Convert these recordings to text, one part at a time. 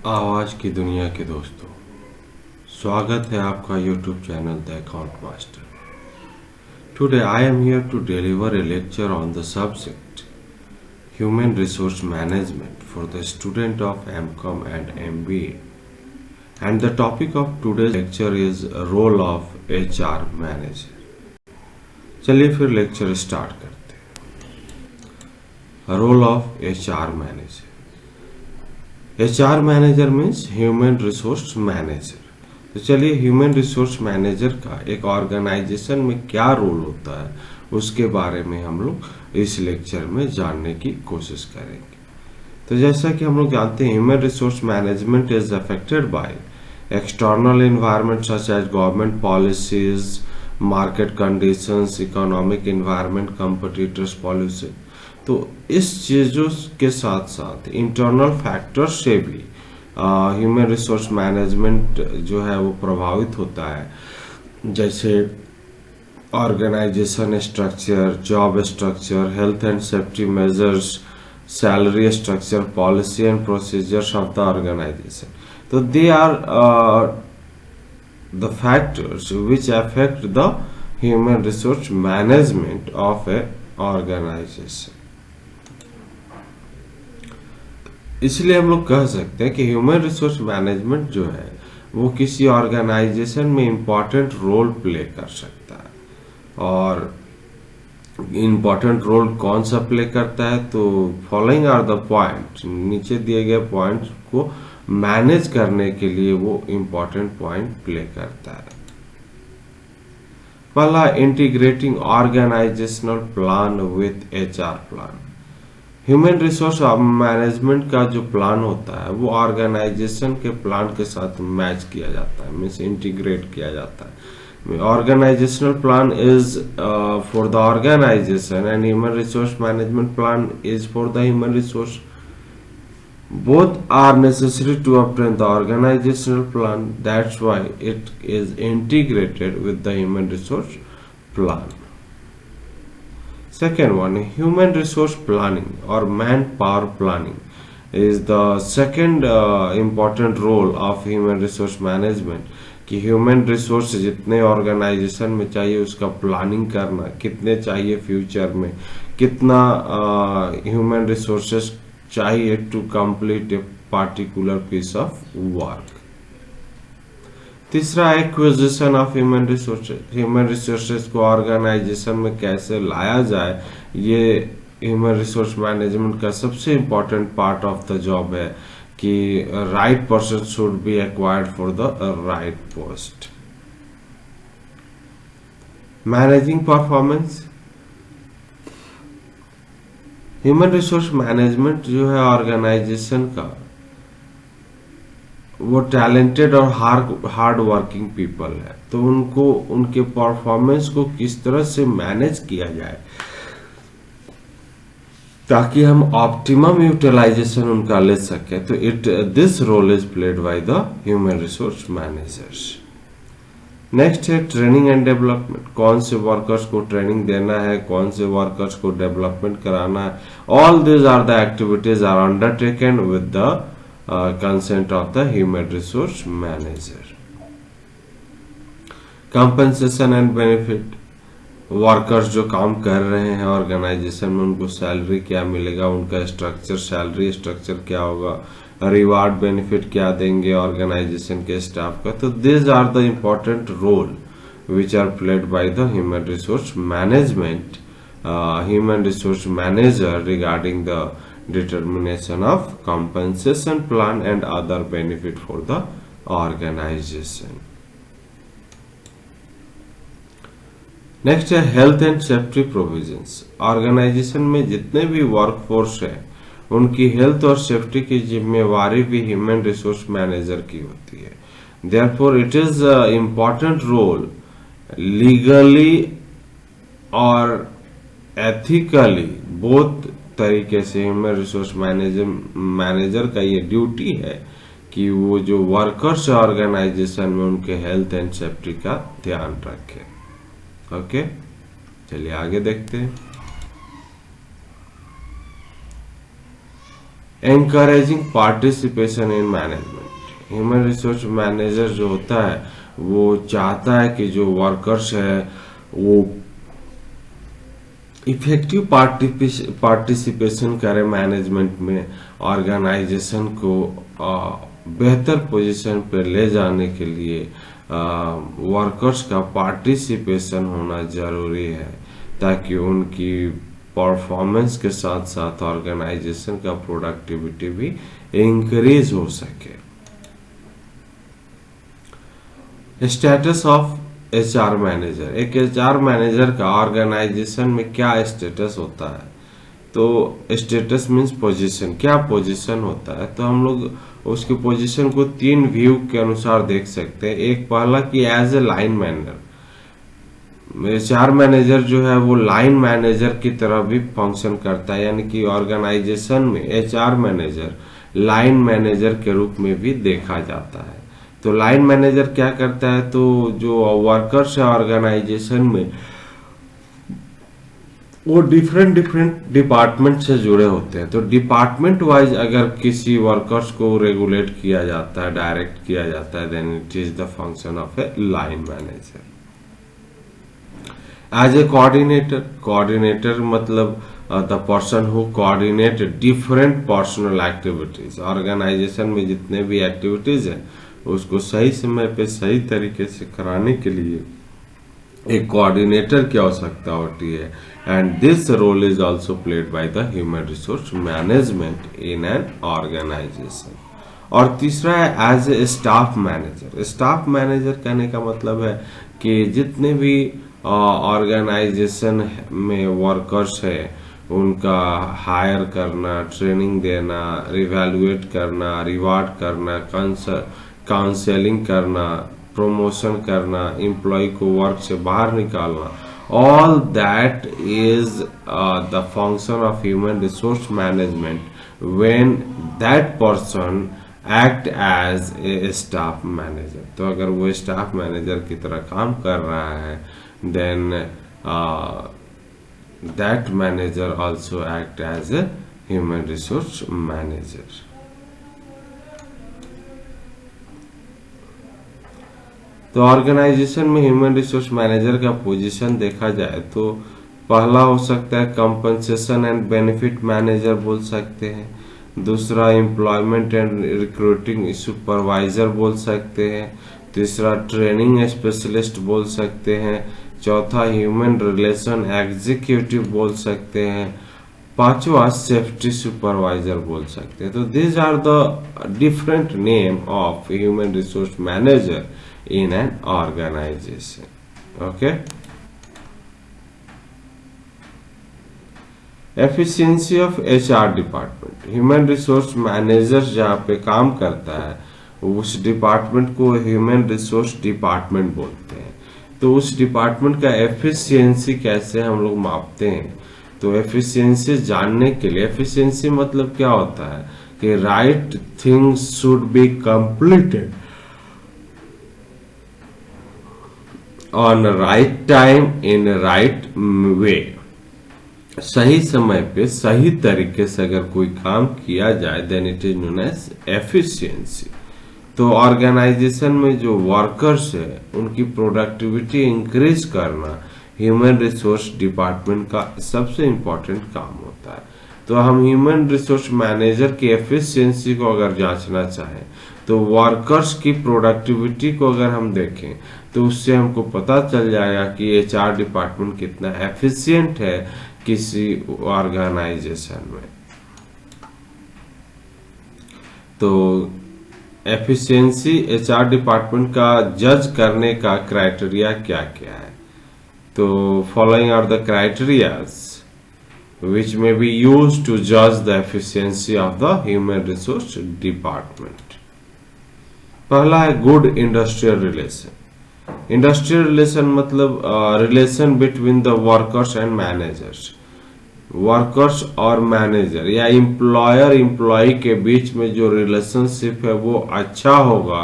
आवाज की दुनिया के दोस्तों, स्वागत है आपका YouTube channel the account master. Today I am here to deliver a lecture on the subject human resource management for the student of MCom and MBA, and the topic of today's lecture is role of HR manager. चलिए फिर lecture start करते हैं। Role of HR manager. HR manager means human resource manager. तो चलिए human resource manager का एक organisation में क्या रोल होता है उसके बारे में हम लोग इस लेक्चर में जानने की कोशिश करेंगे। तो जैसा कि हम लोग जानते हैं, human resource management is affected by external environment such as government policies, market conditions, economic environment, competitors policy. तो इस चीज़ों के साथ साथ इंटरनल फैक्टर से भी ह्यूमन रिसोर्स मैनेजमेंट जो है वो प्रभावित होता है, जैसे organisation structure, job structure, health and safety measures, salary structure, policy and procedures of the organisation. तो they are the factors which affect the human resource management of a organisation. इसलिए हम लोग कह सकते हैं कि ह्यूमन रिसोर्स मैनेजमेंट जो है वो किसी ऑर्गेनाइजेशन में इम्पॉर्टेंट रोल प्ले कर सकता है। और इम्पॉर्टेंट रोल कौन सा प्ले करता है, तो फॉलोइंग आर द पॉइंट, नीचे दिए गए पॉइंट को मैनेज करने के लिए वो इम्पॉर्टेंट पॉइंट प्ले करता है। पहला, integrating organisational plan with HR plan. Human resource management का जो प्लान होता है वो ऑर्गेनाइजेशन के प्लान के साथ मैच किया जाता है, मीन्स इंटीग्रेट किया जाता है। Organisational plan is for the organisation and human resource management plan is for the human resource. Both are necessary to obtain the organizational plan. That's why it is integrated with the human resource plan. Second one, human resource planning or manpower planning is the second important role of human resource management. कि human resource जितने organisation में चाहिए उसका planning करना, कितने चाहिए future में, कितना ह्यूमन रिसोर्सेस चाहिए to complete a particular piece of work. तीसरा, acquisition of human resources. Human resources को ऑर्गेनाइजेशन में कैसे लाया जाए, ये ह्यूमन रिसोर्स मैनेजमेंट का सबसे important part of the job है कि right person should be acquired for the right post. Managing performance. Human resource management जो है ऑर्गेनाइजेशन का, वो टैलेंटेड और हार्ड वर्किंग पीपल है, तो उनको उनके परफॉर्मेंस को किस तरह से मैनेज किया जाए ताकि हम ऑप्टिमम यूटिलाइजेशन उनका ले सके। तो this role is played by the human resource managers. Next है ट्रेनिंग एंड डेवलपमेंट। कौन से वर्कर्स को ट्रेनिंग देना है, कौन से वर्कर्स को डेवलपमेंट कराना है, all this are the activities are undertaken with the consent of the human resource manager. Compensation and benefit. Workers जो काम कर रहे हैं ऑर्गेनाइजेशन में उनको सैलरी क्या मिलेगा, उनका स्ट्रक्चर, सैलरी स्ट्रक्चर क्या होगा, रिवार्ड बेनिफिट क्या देंगे ऑर्गेनाइजेशन के स्टाफ का। तो this are the important role which are played by the human resource management, human resource manager regarding the determination of compensation plan and other benefit for the organization. Next है health and safety provisions. Organisation में जितने भी workforce है उनकी health और safety की जिम्मेवारी भी ह्यूमन रिसोर्स मैनेजर की होती है। Therefore it is important role legally और एथिकली बोथ तरीके से ह्यूमन रिसोर्स मैनेजर का ये ड्यूटी है कि वो जो वर्कर्स ऑर्गेनाइजेशन में उनके हेल्थ एंड सेफ्टी का ध्यान रखें। ओके, चलिए आगे देखते हैं। encouraging participation in management. Human resource manager जो होता है वो चाहता है कि जो वर्कर्स है वो इफेक्टिव पार्टिसिपेशन करे मैनेजमेंट में, ऑर्गेनाइजेशन को बेहतर पोजीशन पे ले जाने के लिए वर्कर्स का पार्टिसिपेशन होना जरूरी है, ताकि उनकी परफॉर्मेंस के साथ साथ ऑर्गेनाइजेशन का प्रोडक्टिविटी भी इंक्रीज हो सके। स्टेटस ऑफ एचआर मैनेजर, एक एचआर मैनेजर का ऑर्गेनाइजेशन में क्या स्टेटस होता है? तो स्टेटस मीन्स पोजीशन, क्या पोजीशन होता है? तो हम लोग उसकी पोजीशन को 3 व्यू के अनुसार देख सकते हैं। एक पहला कि as a line manager, HR manager जो है वो लाइन मैनेजर की तरह भी फंक्शन करता है, यानी कि ऑर्गेनाइजेशन में एचआर मैनेजर लाइन मैनेजर के रूप में भी देखा जाता है। तो लाइन मैनेजर क्या करता है? तो जो वर्कर्स है ऑर्गेनाइजेशन में वो डिफरेंट डिपार्टमेंट से जुड़े होते हैं। तो डिपार्टमेंट वाइज अगर किसी वर्कर्स को रेगुलेट किया जाता है, डायरेक्ट किया जाता है, then it is the function of a line manager. As a coordinator मतलब the person who coordinate different personnel activities. Organisation में जितने भी एक्टिविटीज है उसको सही समय पे सही तरीके से कराने के लिए एक कोऑर्डिनेटर की आवश्यकता होती है। And this role is also played by the human resource management in an organisation. और तीसरा है as a staff manager. Staff manager कहने का मतलब है कि जितने भी ऑर्गेनाइजेशन में वर्कर्स है उनका हायर करना, ट्रेनिंग देना, रिवैल्यूएट करना, रिवार्ड करना, काउंसलिंग करना, प्रमोशन करना, एम्प्लॉय को वर्क से बाहर निकालना, all that is the function of human resource management when that person act as a staff manager. तो अगर वो स्टाफ मैनेजर की तरह काम कर रहा है then that manager also act as a human resource manager. तो ऑर्गेनाइजेशन में ह्यूमन रिसोर्स मैनेजर का पोजीशन देखा जाए तो पहला हो सकता है कंपनसेशन एंड बेनिफिट मैनेजर बोल सकते हैं, दूसरा एम्प्लॉयमेंट एंड रिक्रूटिंग सुपरवाइजर बोल सकते हैं, तीसरा ट्रेनिंग स्पेशलिस्ट बोल सकते हैं, चौथा ह्यूमन रिलेशन एग्जीक्यूटिव बोल सकते हैं, पांचवा सेफ्टी सुपरवाइजर बोल सकते हैं। तो these are the different name of human resource manager in an organization. Okay. Efficiency of HR department. Human resource manager जहाँ पे काम करता है उस डिपार्टमेंट को ह्यूमन रिसोर्स डिपार्टमेंट बोलते हैं। तो उस डिपार्टमेंट का एफिशिएंसी कैसे हम लोग मापते हैं? तो एफिशिएंसी जानने के लिए, एफिशिएंसी मतलब क्या होता है कि right things should be completed on right time in right way. सही समय पे सही तरीके से अगर कोई काम किया जाए then it is known as efficiency. तो ऑर्गेनाइजेशन में जो वर्कर्स है उनकी प्रोडक्टिविटी इंक्रीज करना ह्यूमन रिसोर्स डिपार्टमेंट का सबसे इम्पोर्टेंट काम होता है। तो हम ह्यूमन रिसोर्स मैनेजर की एफिशिएंसी को अगर जांचना चाहें तो वर्कर्स की प्रोडक्टिविटी को अगर हम देखें तो उससे हमको पता चल जाएगा कि एचआर डिपार्टमेंट कितना एफिशिएंट है किसी ऑर्गेनाइजेशन में। तो एफिशिएंसी एचआर डिपार्टमेंट का जज करने का क्राइटेरिया क्या क्या है? तो following are the criterias which may be used to judge the efficiency of the human resource department. पहला है good industrial relation. Industrial relation मतलब relation between the workers and managers. Workers और मैनेजर या employer employee के बीच में जो relationship है वो अच्छा होगा,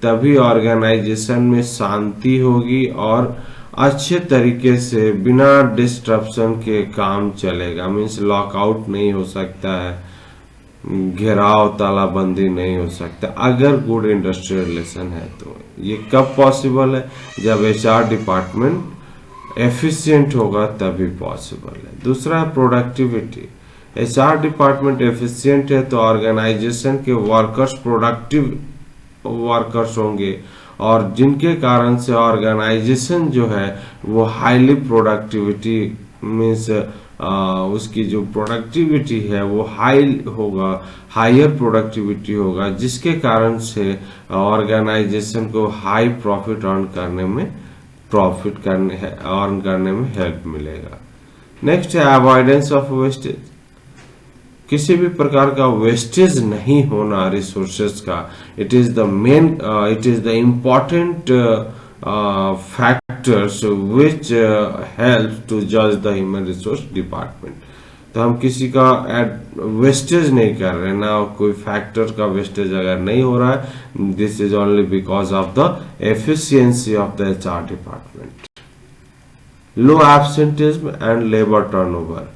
तभी ऑर्गेनाइजेशन में शांति होगी और अच्छे तरीके से बिना डिस्ट्रप्शन के काम चलेगा। मीन्स लॉकआउट नहीं हो सकता है, घेराव तालाबंदी नहीं हो सकता अगर गुड इंडस्ट्रियल रिलेशन है। तो ये कब पॉसिबल है? जब एचआर डिपार्टमेंट एफिशिएंट होगा तभी पॉसिबल है। दूसरा है प्रोडक्टिविटी। एचआर डिपार्टमेंट एफिशिएंट है तो ऑर्गेनाइजेशन के वर्कर्स प्रोडक्टिव वर्कर्स होंगे और जिनके कारण से ऑर्गेनाइजेशन जो है वो हाईली प्रोडक्टिविटी मीन्स उसकी जो प्रोडक्टिविटी है वो हाई होगा, हायर प्रोडक्टिविटी होगा, जिसके कारण से ऑर्गेनाइजेशन को हाई प्रॉफिट अर्न करने में हेल्प मिलेगा। नेक्स्ट है अवॉइडेंस ऑफ वेस्टेज। किसी भी प्रकार का वेस्टेज नहीं होना रिसोर्सेज का। It is the important factors which help to जज द ह्यूमन रिसोर्स डिपार्टमेंट। तो हम किसी का वेस्टेज नहीं कर रहे ना, कोई फैक्टर का वेस्टेज अगर नहीं हो रहा है, this is only because of the efficiency of the HR department. Low absenteeism and labour turnover.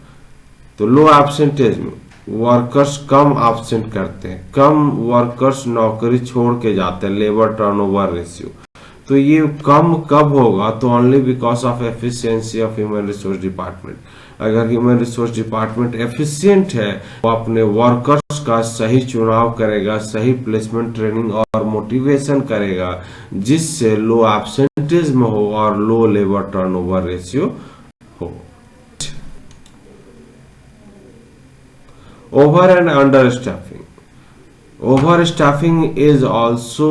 तो लो एब्सेंटिज्म, वर्कर्स कम एब्सेंट करते हैं, कम वर्कर्स नौकरी छोड़ के जाते हैं, लेबर टर्नओवर रेशियो। तो ये कम कब होगा? तो only because of efficiency of human resource department. अगर ह्यूमन रिसोर्स डिपार्टमेंट एफिशिएंट है वो अपने वर्कर्स का सही चुनाव करेगा, सही प्लेसमेंट ट्रेनिंग और मोटिवेशन करेगा, जिससे लो एब्सेंटिज्म हो और लो लेबर टर्नओवर रेशियो हो। Over and under staffing. Overstaffing is also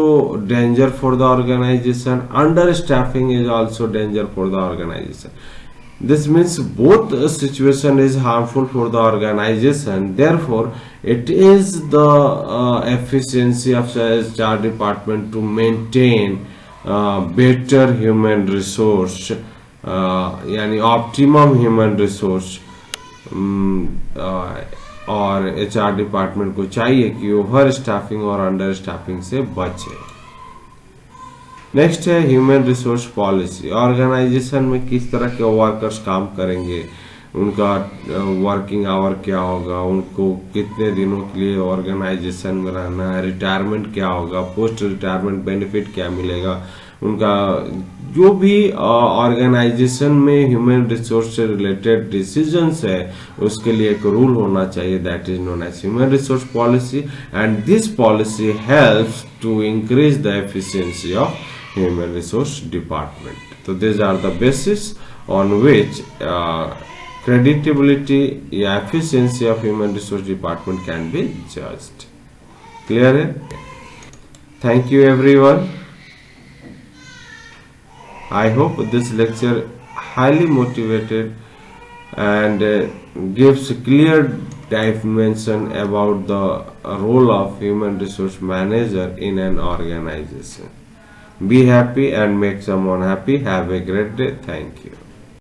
danger for the organization. Understaffing is also danger for the organization. This means both situation is harmful for the organization. Therefore, it is the efficiency of the HR department to maintain better human resource, यानी optimum human resource. और HR department को चाहिए कि over staffing और under staffing से बचे। Next है human resource policy. Organisation में किस तरह के वर्कर्स काम करेंगे, उनका वर्किंग आवर क्या होगा, उनको कितने दिनों के लिए ऑर्गेनाइजेशन में रहना है, रिटायरमेंट क्या होगा, पोस्ट रिटायरमेंट बेनिफिट क्या मिलेगा, उनका जो भी ऑर्गेनाइजेशन में ह्यूमन रिसोर्स से रिलेटेड डिसीजंस है उसके लिए एक रूल होना चाहिए, that is known as human resource policy. And this policy helps to increase the efficiency of human resource department. तो this are the basis on which credibility या efficiency of human resource department can be judged. Clear है? Thank you everyone. I hope this lecture highly motivated and gives clear dimension about the role of human resource manager in an organization. Be happy and make someone happy. Have a great day. Thank you.